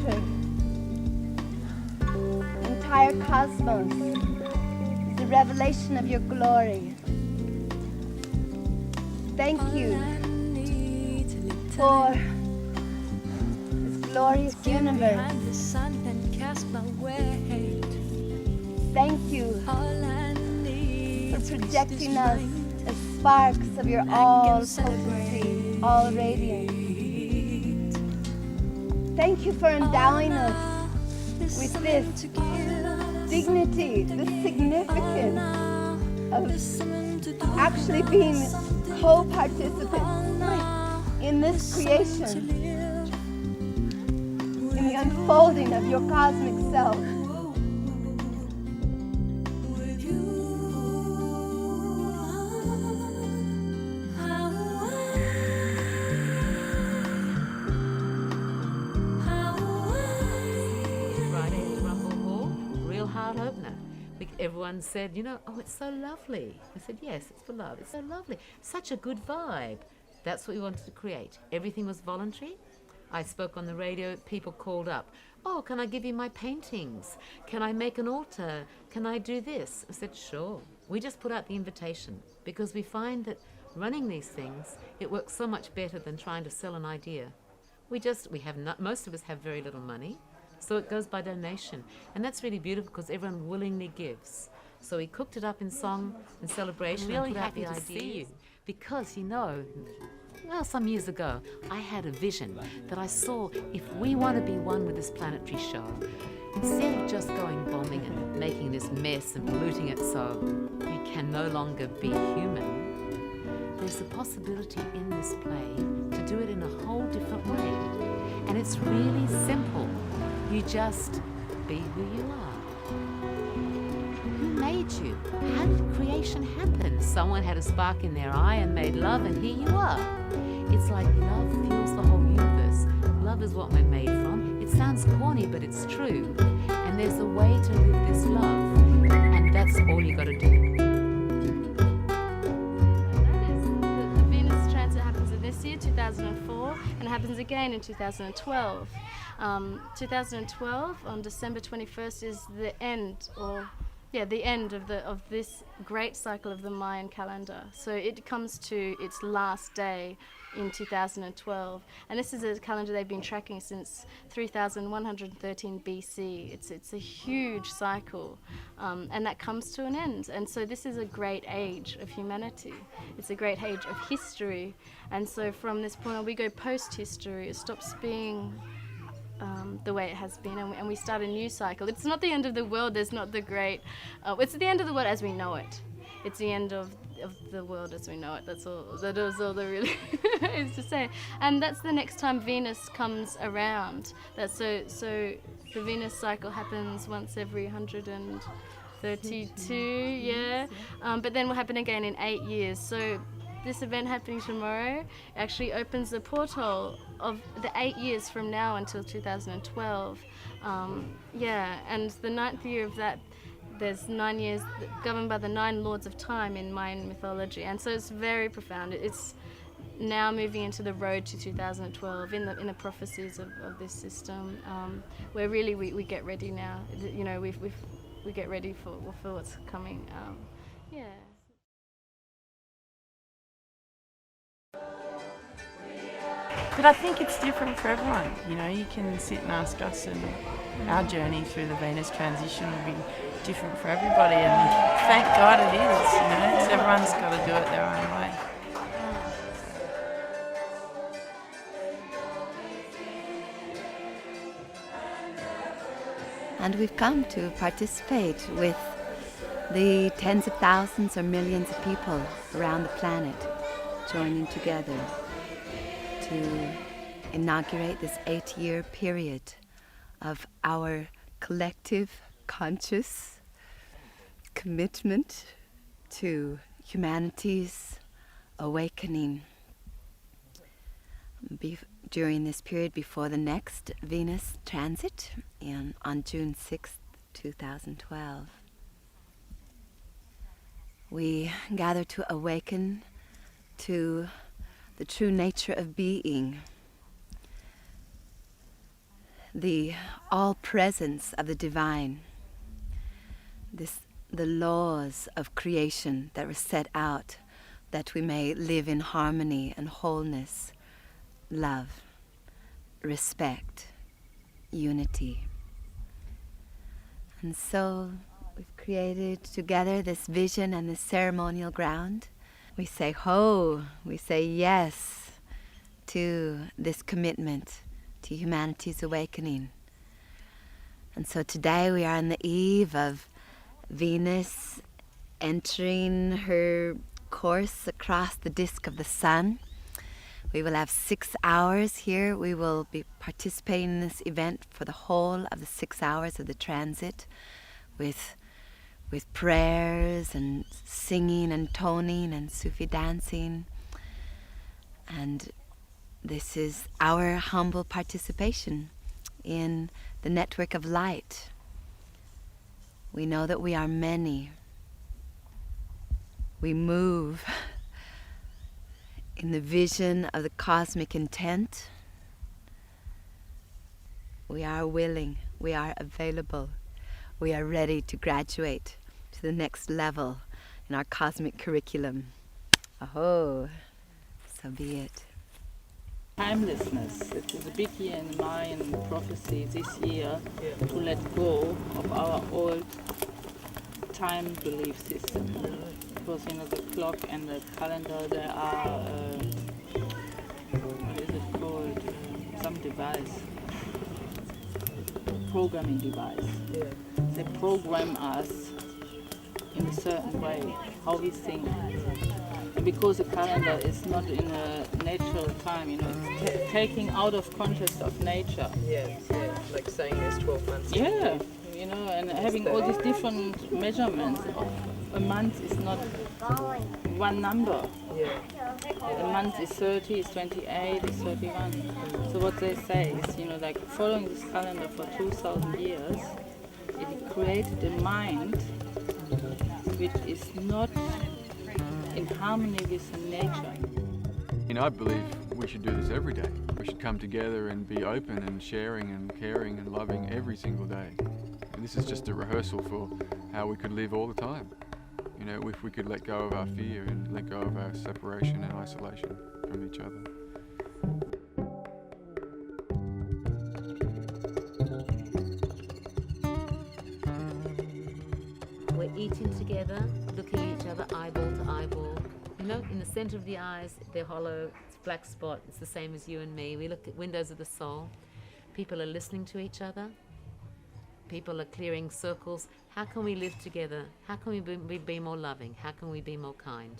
Creator. The entire cosmos is a revelation of your glory. Thank you for this glorious universe. Thank you for projecting us as sparks of your all-potency, all-radiance. Thank you for endowing us with this dignity, this significance of actually being co-participants in this creation, in the unfolding of your cosmic self. Everyone said, oh, it's so lovely. I said, yes, it's for love. It's so lovely. Such a good vibe. That's what we wanted to create. Everything was voluntary. I spoke on the radio. People called up. Oh, can I give you my paintings? Can I make an altar? Can I do this? I said, sure. We just put out the invitation because we find that running these things, it works so much better than trying to sell an idea. Most of us have very little money. So it goes by donation. And that's really beautiful because everyone willingly gives. So we cooked it up in song and celebration. I'm really happy to see you. Because, some years ago, I had a vision that I saw if we want to be one with this planetary show, instead of just going bombing and making this mess and polluting it so you can no longer be human, there's a possibility in this play to do it in a whole different way. And it's really simple. You just be who you are. Who made you? How did creation happen? Someone had a spark in their eye and made love, and here you are. It's like love fuels the whole universe. Love is what we're made from. It sounds corny, but it's true. And there's a way to live this love, and that's all you got to do. The Venus transit happens in this year, 2004, and it happens again in 2012. 2012 on December 21st is the end, the end of this great cycle of the Mayan calendar. So it comes to its last day in 2012, and this is a calendar they've been tracking since 3113 BC. It's a huge cycle, and that comes to an end. And so this is a great age of humanity. It's a great age of history. And so from this point on, we go post-history. It stops being the way it has been, and we start a new cycle. It's not the end of the world. There's not the great. It's the end of the world as we know it. It's the end of the world as we know it. That's all. That is all there really is to say. And that's the next time Venus comes around. That's so the Venus cycle happens once every 132. Yeah. But then will happen again in 8 years. So this event happening tomorrow actually opens the portal of the 8 years from now until 2012. And the 9th year of that, there's 9 years governed by the 9 lords of time in Mayan mythology. And so it's very profound. It's now moving into the road to 2012 in the prophecies of this system, where really we get ready now. We get ready for what's coming. But I think it's different for everyone. You can sit and ask us, and our journey through the Venus transition will be different for everybody. And thank God it is. So everyone's got to do it their own way. And we've come to participate with the tens of thousands or millions of people around the planet joining together to inaugurate this 8-year period of our collective conscious commitment to humanity's awakening during this period before the next Venus transit on June 6th, 2012. We gather to awaken to the true nature of being, the all presence of the divine, the laws of creation that were set out that we may live in harmony and wholeness, love, respect, unity. And so we've created together this vision and this ceremonial ground. We say ho, we say yes to this commitment to humanity's awakening. And so today we are on the eve of Venus entering her course across the disk of the sun. We will have 6 hours here. We will be participating in this event for the whole of the 6 hours of the transit with prayers and singing and toning and Sufi dancing. And this is our humble participation in the network of light. We know that we are many. We move in the vision of the cosmic intent. We are willing, we are available, we are ready to graduate to the next level in our cosmic curriculum. Aho, so be it. Timelessness. It is a big year in Mayan prophecy this year to let go of our old time belief system. Because the clock and the calendar, there are, what is it called? Some device. Programming device. They program us in a certain way, how we think. And because the calendar is not in a natural time, it's taking out of context of nature. Like saying there's 12 months. Yeah, and having all these different measurements. A month is not one number. A month is 30, is 28, is 31. So what they say is, like following this calendar for 2,000 years, it created a mind which is not in harmony with nature. I believe we should do this every day. We should come together and be open and sharing and caring and loving every single day. And this is just a rehearsal for how we could live all the time. If we could let go of our fear and let go of our separation and isolation from each other. We're eating together, looking at each other eyeball to eyeball. In the center of the eyes, they're hollow, it's a black spot, it's the same as you and me. We look at windows of the soul. People are listening to each other. People are clearing circles. How can we live together? How can we be more loving? How can we be more kind?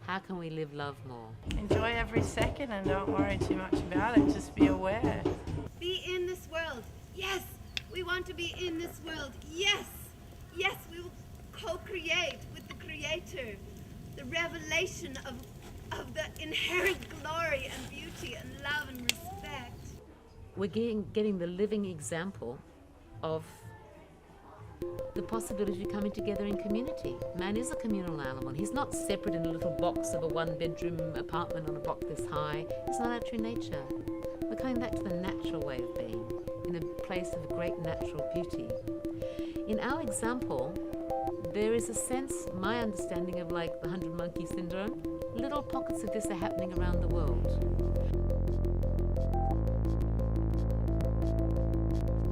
How can we live love more? Enjoy every second and don't worry too much about it. Just be aware. Be in this world. Yes, we want to be in this world. Yes, yes, we will co-create with the Creator. The revelation of the inherent glory and beauty and love and respect. We're getting the living example of the possibility of coming together in community. Man is a communal animal. He's not separate in a little box of a one-bedroom apartment on a block this high. It's not our true nature. We're coming back to the natural way of being, in a place of great natural beauty. In our example, there is a sense, my understanding of like the 100 monkey syndrome, little pockets of this are happening around the world.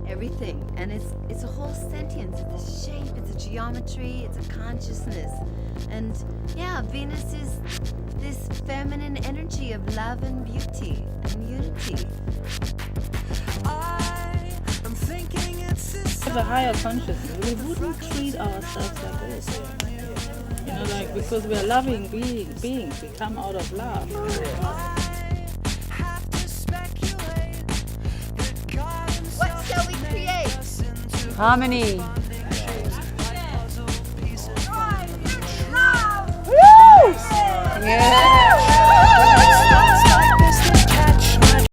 Everything, and it's a whole sentience. It's a shape, it's a geometry, it's a consciousness. And Venus is this feminine energy of love and beauty and unity. As a higher consciousness, we wouldn't treat ourselves like this. Because we are loving beings, we come out of love. What shall we create? Harmony. Yeah.